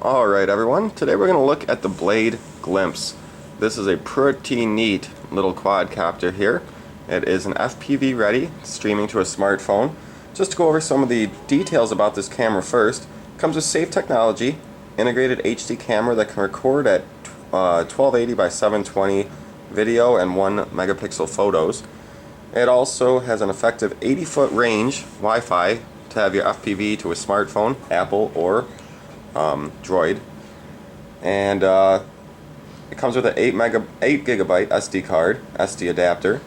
Alright everyone, today we're going to look at the Blade Glimpse. This is a pretty neat little quadcopter here. It is an FPV ready, streaming to a smartphone. Just to go over some of the details about this camera first, it comes with safe technology, integrated HD camera that can record at 1280 by 720 video and 1 megapixel photos. It also has an effective 80-foot range Wi-Fi to have your FPV to a smartphone, Apple or Droid, and it comes with an 8 gigabyte SD card, SD adapter,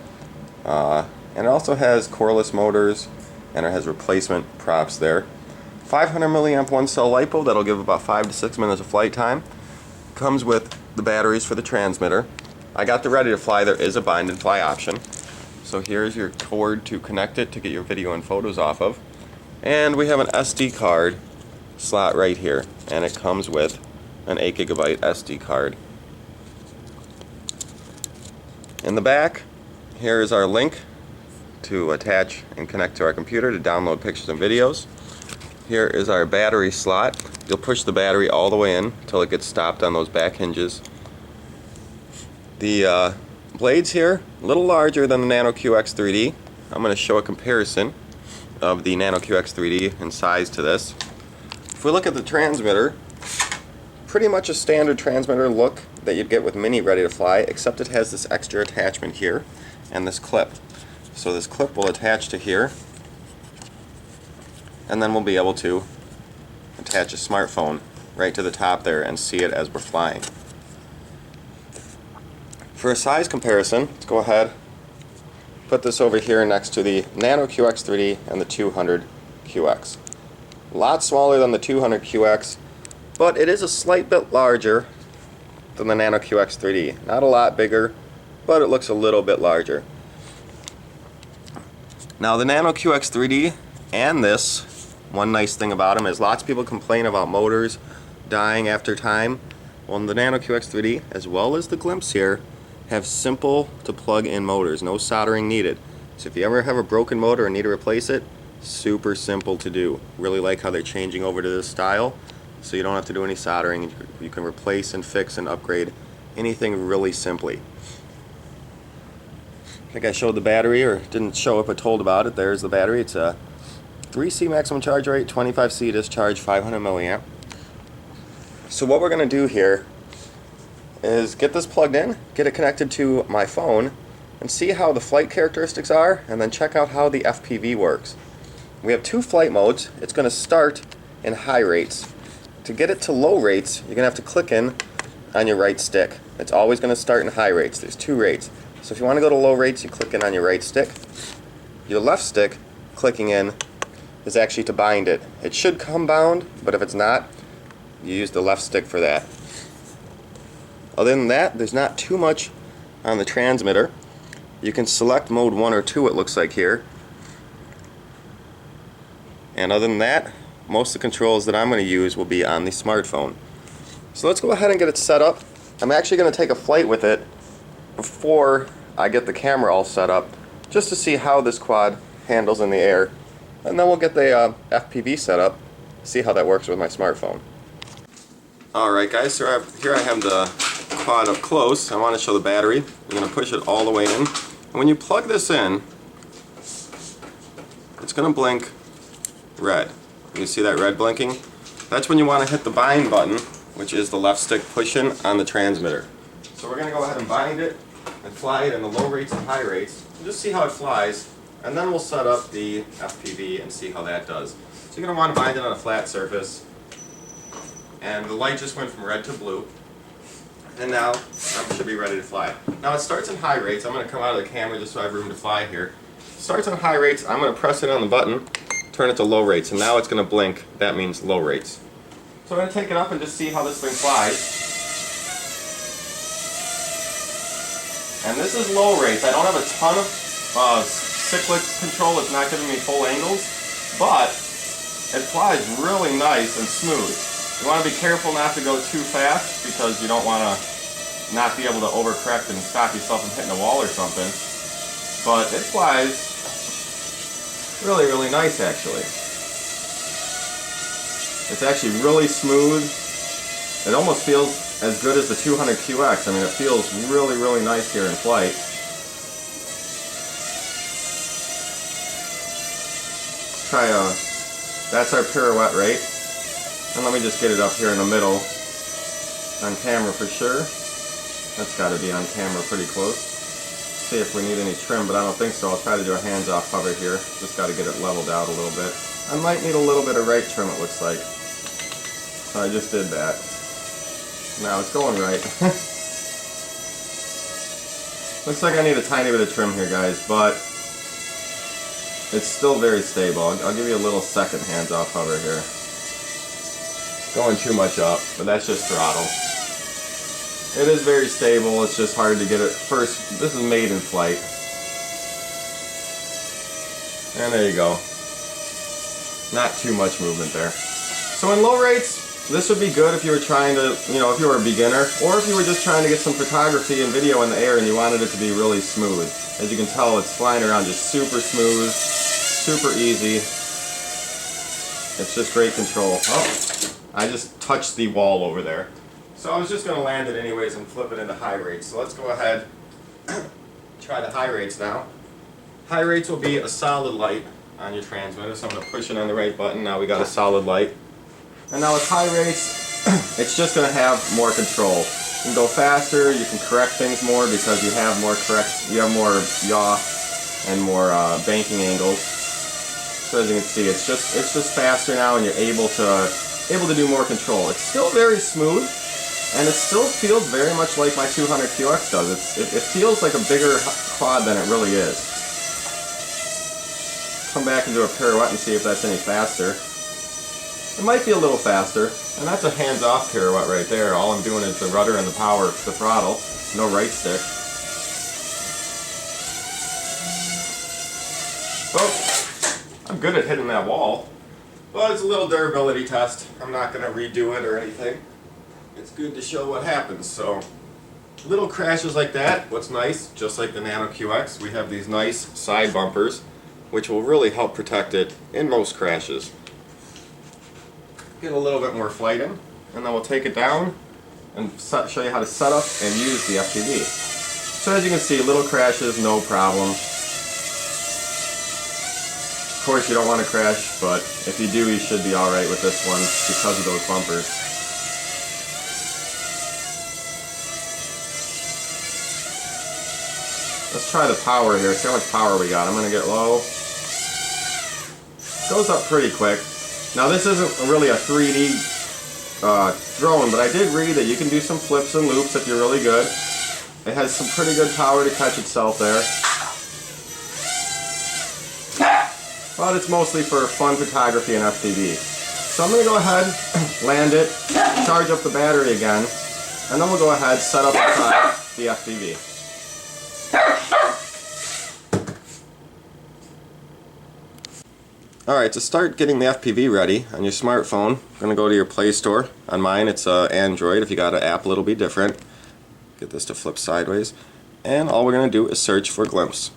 and it also has coreless motors, and it has replacement props there. 500 milliamp one cell LiPo that'll give about 5 to 6 minutes of flight time. Comes with the batteries for the transmitter. I got the ready to fly. There is a bind and fly option. So here's your cord to connect it to get your video and photos off of, and we have an SD card slot right here, and it comes with an 8 gigabyte SD card. In the back, here is our link to attach and connect to our computer to download pictures and videos. Here is our battery slot. You'll push the battery all the way in until it gets stopped on those back hinges. The blades here, a little larger than the Nano QX3D. I'm going to show a comparison of the Nano QX3D in size to this. If we look at the transmitter, pretty much a standard transmitter look that you'd get with Mini Ready to Fly, except it has this extra attachment here and this clip. So this clip will attach to here, and then we'll be able to attach a smartphone right to the top there and see it as we're flying. For a size comparison, let's go ahead, put this over here next to the Nano QX3D and the 200 QX. A lot smaller than the 200 QX, but it is a slight bit larger than the Nano QX3D. Not a lot bigger, but it looks a little bit larger. Now the Nano QX3D and this, one nice thing about them is lots of people complain about motors dying after time. Well, the Nano QX3D, as well as the Glimpse here, have simple to plug in motors, no soldering needed. So if you ever have a broken motor and need to replace it, super simple to do. Really like how they're changing over to this style, so you don't have to do any soldering. You can replace and fix and upgrade anything really simply. I think I showed the battery, or didn't show it but told about it. There's the battery. It's a 3C maximum charge rate, 25C discharge, 500 milliamp. So what we're going to do here is get this plugged in, get it connected to my phone, and see how the flight characteristics are, and then check out how the FPV works. We have two flight modes. It's going to start in high rates. To get it to low rates, you're going to have to click in on your right stick. It's always going to start in high rates. There's two rates. So if you want to go to low rates, you click in on your right stick. Your left stick, clicking in, is actually to bind it. It should come bound, but if it's not, you use the left stick for that. Other than that, there's not too much on the transmitter. You can select mode 1 or 2, it looks like here. And other than that, most of the controls that I'm going to use will be on the smartphone. So let's go ahead and get it set up. I'm actually going to take a flight with it before I get the camera all set up, just to see how this quad handles in the air. And then we'll get the FPV set up, see how that works with my smartphone. Alright guys, so here I have the quad up close. I want to show the battery. You're going to push it all the way in. And when you plug this in, it's going to blink red. You see that red blinking? That's when you want to hit the bind button, which is the left stick pushing on the transmitter. So we're going to go ahead and bind it and fly it in the low rates and high rates, and just see how it flies, and then we'll set up the FPV and see how that does. So you're going to want to bind it on a flat surface, and the light just went from red to blue, and now I should be ready to fly. Now it starts in high rates. I'm going to come out of the camera just so I have room to fly here. It starts on high rates. I'm going to press it on the button, turn it to low rates, and now it's going to blink. That means low rates. So I'm going to take it up and just see how this thing flies. And this is low rates. I don't have a ton of cyclic control. It's not giving me full angles, but it flies really nice and smooth. You want to be careful not to go too fast, because you don't want to not be able to overcorrect and stop yourself from hitting a wall or something. But it flies really, really nice actually. It's actually really smooth It almost feels as good as the 200QX. I mean, it feels really, really nice here in flight. That's our pirouette rate. And let me just get it up here in the middle on camera for sure. That's got to be on camera pretty close. See if we need any trim, but I don't think so. I'll try to do a hands-off hover here. Just got to get it leveled out a little bit. I might need a little bit of right trim, it looks like. So I just did that. Now it's going right. Looks like I need a tiny bit of trim here, guys, but it's still very stable. I'll give you a little second hands-off hover here. Going too much up, but that's just throttle. It is very stable, it's just hard to get it. First, this is made in flight. And there you go. Not too much movement there. So in low rates, this would be good if you were trying to, if you were a beginner, or if you were just trying to get some photography and video in the air and you wanted it to be really smooth. As you can tell, it's flying around just super smooth, super easy. It's just great control. Oh, I just touched the wall over there. So I was just going to land it anyways and flip it into high rates. So let's go ahead, try the high rates now. High rates will be a solid light on your transmitter. So I'm going to push it on the right button. Now we got a solid light. And now with high rates, it's just going to have more control. You can go faster, you can correct things more because you have more yaw and more banking angles. So as you can see, it's just faster now, and you're able to do more control. It's still very smooth, and it still feels very much like my 200QX does. It feels like a bigger quad than it really is. Come back and do a pirouette and see if that's any faster. It might be a little faster, and that's a hands-off pirouette right there. All I'm doing is the rudder and the power, the throttle, no right stick. Well, I'm good at hitting that wall, but it's a little durability test. I'm not going to redo it or anything. It's good to show what happens. So, little crashes like that, what's nice, just like the Nano QX, we have these nice side bumpers, which will really help protect it in most crashes. Get a little bit more flight in, and then we'll take it down and show you how to set up and use the FPV. So as you can see, little crashes, no problem. Of course you don't want to crash, but if you do, you should be alright with this one because of those bumpers. Let's try the power here, see how much power we got. I'm going to get low. Goes up pretty quick. Now this isn't really a 3D drone, but I did read that you can do some flips and loops if you're really good. It has some pretty good power to catch itself there. But it's mostly for fun photography and FPV. So I'm going to go ahead, land it, charge up the battery again, and then we'll go ahead, set up the FPV. Alright, to start getting the FPV ready on your smartphone, you're going to go to your Play Store. On mine it's Android. If you got an Apple it'll be different. Get this to flip sideways. And all we're going to do is search for Glimpse.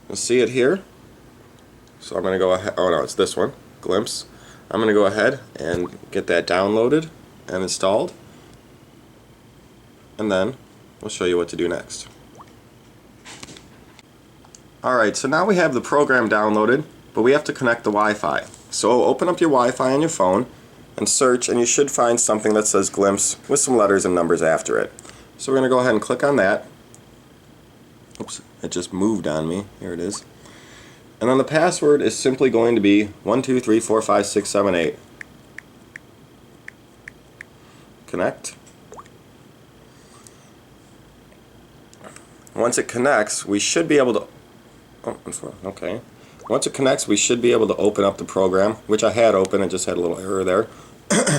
You'll see it here. So I'm going to go ahead, oh no, it's this one, Glimpse. I'm going to go ahead and get that downloaded and installed. And then we'll show you what to do next. Alright, so now we have the program downloaded. But we have to connect the Wi-Fi. So open up your Wi-Fi on your phone and search, and you should find something that says Glimpse with some letters and numbers after it. So we're going to go ahead and click on that. Oops, it just moved on me. Here it is. And then the password is simply going to be 1234567 Connect. Once it connects, we should be able to... Oh, okay. Once it connects, we should be able to open up the program, which I had open. I just had a little error there.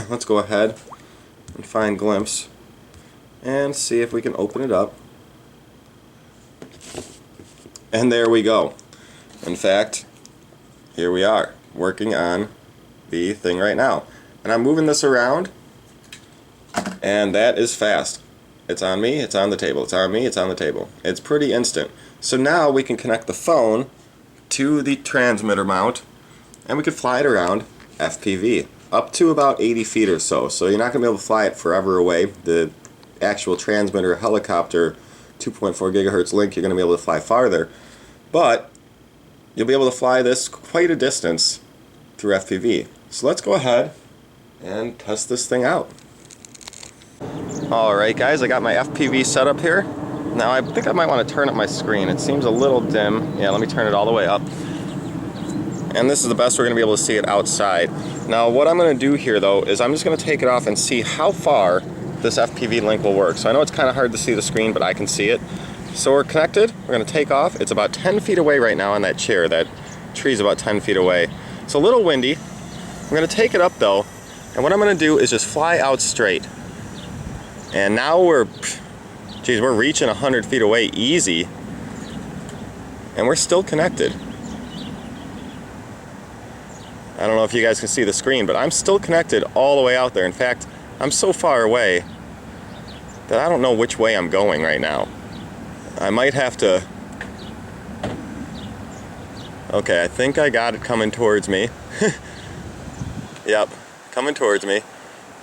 Let's go ahead and find Glimpse and see if we can open it up. And there we go. In fact, here we are, working on the thing right now. And I'm moving this around, and that is fast. It's on me, it's on the table. It's on me, it's on the table. It's pretty instant. So now we can connect the phone to the transmitter mount, and we can fly it around FPV. up to about 80 feet or so. So you're not going to be able to fly it forever away. The actual transmitter helicopter 2.4 gigahertz link, you're going to be able to fly farther. But you'll be able to fly this quite a distance through FPV. So let's go ahead and test this thing out. Alright guys, I got my FPV set up here. Now I think I might want to turn up my screen. It seems a little dim. Yeah, let me turn it all the way up. And this is the best we're going to be able to see it outside. Now what I'm going to do here though is I'm just going to take it off and see how far this FPV link will work. So I know it's kind of hard to see the screen, but I can see it. So we're connected. We're going to take off. It's about 10 feet away right now on that chair. That tree's about 10 feet away. It's a little windy. I'm going to take it up though, and what I'm going to do is just fly out straight. And now we're reaching 100 feet away easy, and we're still connected. I don't know if you guys can see the screen, but I'm still connected all the way out there. In fact, I'm so far away that I don't know which way I'm going right now. I might have to... Okay, I think I got it coming towards me. Yep, coming towards me.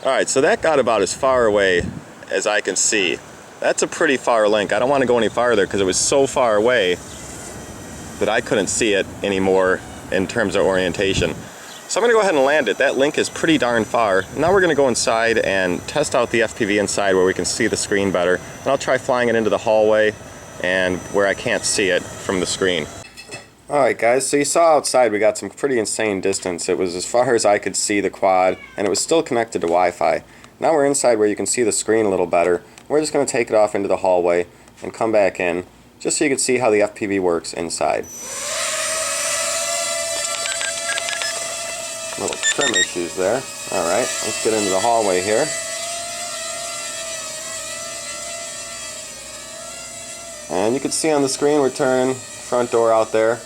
Alright, so that got about as far away as I can see. That's a pretty far link. I don't want to go any farther because it was so far away that I couldn't see it anymore in terms of orientation. So I'm going to go ahead and land it. That link is pretty darn far. Now we're going to go inside and test out the FPV inside where we can see the screen better. And I'll try flying it into the hallway and where I can't see it from the screen. Alright guys, so you saw outside we got some pretty insane distance. It was as far as I could see the quad, and it was still connected to Wi-Fi. Now we're inside where you can see the screen a little better. We're just going to take it off into the hallway and come back in, just so you can see how the FPV works inside. Little trim issues there. Alright, let's get into the hallway here. And you can see on the screen we're turning front door out there.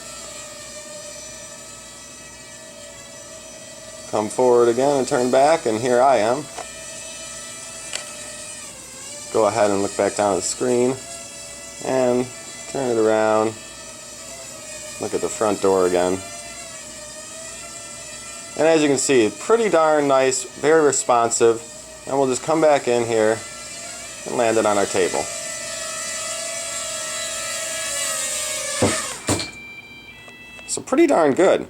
Come forward again and turn back, and here I am. Go ahead and look back down at the screen and turn it around. Look at the front door again. And as you can see, pretty darn nice, very responsive. And we'll just come back in here and land it on our table. So pretty darn good.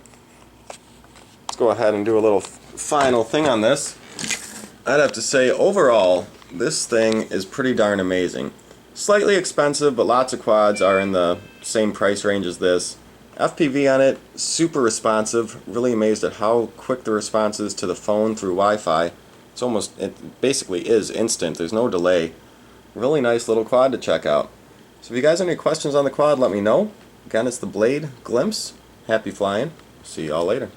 Let's go ahead and do a little final thing on this. I'd have to say overall this thing is pretty darn amazing. Slightly expensive, but lots of quads are in the same price range as this. FPV on it, super responsive. Really amazed at how quick the response is to the phone through Wi-Fi. It basically is instant. There's no delay. Really nice little quad to check out. So if you guys have any questions on the quad, let me know. Again, it's the Blade Glimpse. Happy flying. See y'all later.